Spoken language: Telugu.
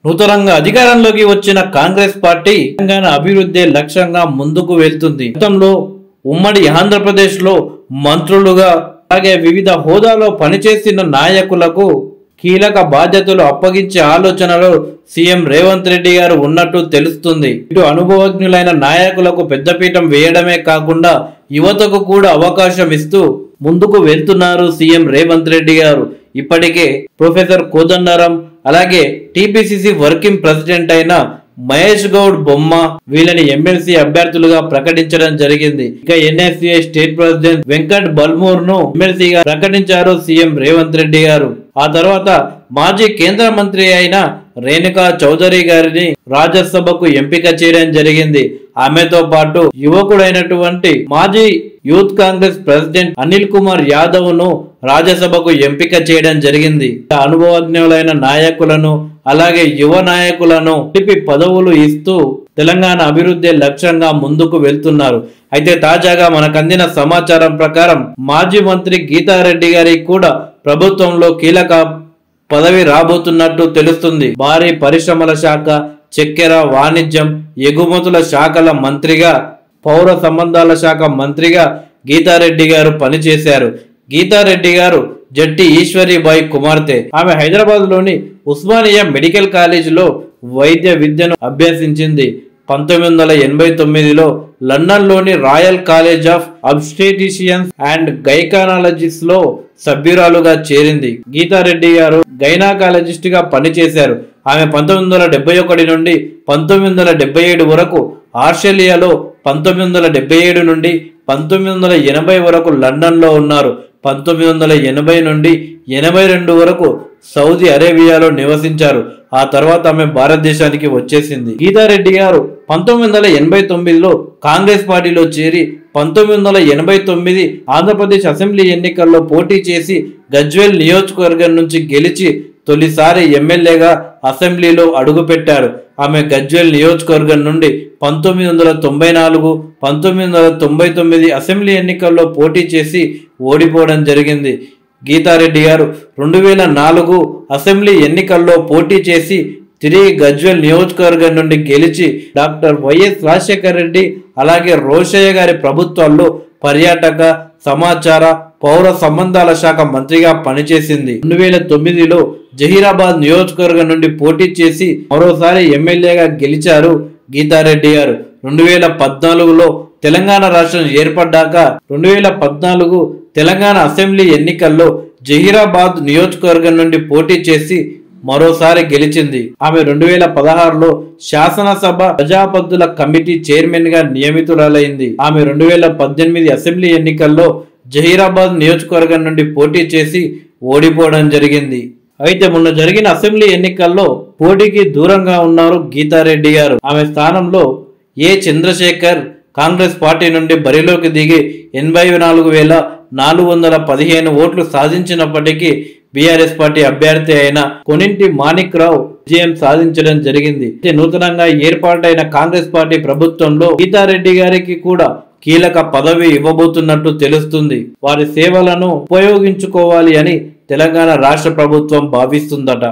నూతనంగా అధికారంలోకి వచ్చిన కాంగ్రెస్ పార్టీ తెలంగాణ అభివృద్ధి లక్ష్యంగా ముందుకు వెళ్తుంది. గతంలో ఉమ్మడి ఆంధ్రప్రదేశ్ లో మంత్రులుగా అలాగే వివిధ హోదాలో పనిచేసిన నాయకులకు కీలక బాధ్యతలు అప్పగించే ఆలోచనలో సీఎం రేవంత్ రెడ్డి గారు ఉన్నట్టు తెలుస్తుంది. ఇటు అనుభవజ్ఞులైన నాయకులకు పెద్దపీఠం వేయడమే కాకుండా యువతకు కూడా అవకాశం ఇస్తూ ముందుకు వెళ్తున్నారు సీఎం రేవంత్ రెడ్డి గారు. ఇప్పటికే ప్రొఫెసర్ కోదండరాం అలాగే టీపీసీసీ వర్కింగ్ ప్రెసిడెంట్ అయిన మహేష్ గౌడ్ బొమ్మ వీళ్ళని ఎమ్మెల్సీ అభ్యర్థులుగా ప్రకటించడం జరిగింది. ఇక NSCI state president Venkat Balmoor ను ఎమ్మెల్సీగా ప్రకటించారు సీఎం రేవంత్ రెడ్డి గారు. ఆ తర్వాత మాజీ కేంద్ర మంత్రి అయిన రేణుకా చౌదరి గారిని రాజ్యసభకు ఎంపిక చేయడం జరిగింది. ఆమెతో పాటు యువకుడైనటువంటి మాజీ యూత్ కాంగ్రెస్ ప్రెసిడెంట్ అనిల్ కుమార్ యాదవ్ ను రాజ్యసభకు ఎంపిక చేయడం జరిగింది. అనుభవజ్ఞులైన నాయకులను అలాగే యువ నాయకులను టిపి పదవులు ఇస్తూ తెలంగాణ అభివృద్ధి లక్ష్యంగా ముందుకు వెళ్తున్నారు. అయితే తాజాగా మనకు అందిన సమాచారం ప్రకారం మాజీ మంత్రి గీతారెడ్డి గారికి కూడా ప్రభుత్వంలో కీలక పదవి రాబోతున్నట్టు తెలుస్తుంది. భారీ పరిశ్రమల శాఖ, చక్కెర, వాణిజ్యం, ఎగుమతుల శాఖల మంత్రిగా, పౌర సంబంధాల శాఖ మంత్రిగా గీతారెడ్డి గారు పనిచేశారు. గీతారెడ్డి గారు జట్టి ఈశ్వరీబాయి కుమార్తె. ఆమె హైదరాబాద్ లోని ఉస్మానియా మెడికల్ కాలేజీలో వైద్య విద్యను అభ్యసించింది. 1989లో లండన్ లోని Royal College of Obstetricians and Gynaecologist లో సభ్యురాలుగా చేరింది. గీతారెడ్డి గారు గైనకాలజిస్ట్ గా పనిచేశారు. ఆమె 1971 నుండి 1977 వరకు ఆస్ట్రేలియాలో, 1977 నుండి 1980 వరకు లండన్ లో ఉన్నారు. 1980 నుండి 82 వరకు సౌదీ అరేబియాలో నివసించారు. ఆ తర్వాత ఆమె భారతదేశానికి వచ్చేసింది. గీతారెడ్డి గారు 1989లో కాంగ్రెస్ పార్టీలో చేరి 1989 ఆంధ్రప్రదేశ్ అసెంబ్లీ ఎన్నికల్లో పోటీ చేసి గజ్వేల్ నియోజకవర్గం నుంచి గెలిచి తొలిసారి ఎమ్మెల్యేగా అసెంబ్లీలో అడుగుపెట్టారు. ఆమె గజ్వేల్ నియోజకవర్గం నుండి 1994, 1999 అసెంబ్లీ ఎన్నికల్లో పోటీ చేసి ఓడిపోవడం జరిగింది. గీతారెడ్డి గారు 2004 అసెంబ్లీ ఎన్నికల్లో పోటీ చేసి తిరిగి గజ్వేల్ నియోజకవర్గం నుండి గెలిచి డాక్టర్ వైఎస్ రాజశేఖర రెడ్డి అలాగే రోషయ్య గారి ప్రభుత్వాల్లో పర్యాటక, సమాచార, పౌర సంబంధాల శాఖ మంత్రిగా పనిచేసింది. 2009లో జహీరాబాద్ నియోజకవర్గం నుండి పోటీ చేసి మరోసారి ఎమ్మెల్యేగా గెలిచారు గీతారెడ్డి గారు. 2014లో తెలంగాణ రాష్ట్రం ఏర్పడ్డాక 2014 తెలంగాణ అసెంబ్లీ ఎన్నికల్లో జహీరాబాద్ నియోజకవర్గం నుండి పోటీ చేసి మరోసారి గెలిచింది. ఆమె 2016లో శాసనసభ ప్రజాపద్దుల కమిటీ చైర్మన్ గా నియమితురాలైంది. ఆమె 2018 అసెంబ్లీ ఎన్నికల్లో జహీరాబాద్ నియోజకవర్గం నుండి పోటీ చేసి ఓడిపోవడం జరిగింది. అయితే మొన్న జరిగిన అసెంబ్లీ ఎన్నికల్లో పోటీకి దూరంగా ఉన్నారు గీతారెడ్డి గారు. ఆమె స్థానంలో ఏ చంద్రశేఖర్ కాంగ్రెస్ పార్టీ నుండి బరిలోకి దిగి 84,415 ఓట్లు సాధించినప్పటికీ బీఆర్ఎస్ పార్టీ అభ్యర్థి అయిన కొనింటి మాణిక్రావు విజయం సాధించడం జరిగింది. నూతనంగా ఏర్పాటైన కాంగ్రెస్ పార్టీ ప్రభుత్వంలో గీతారెడ్డి గారికి కూడా కీలక పదవి ఇవ్వబోతున్నట్టు తెలుస్తుంది. వారి సేవలను ఉపయోగించుకోవాలి అని తెలంగాణ రాష్ట్ర ప్రభుత్వం భావిస్తుందట.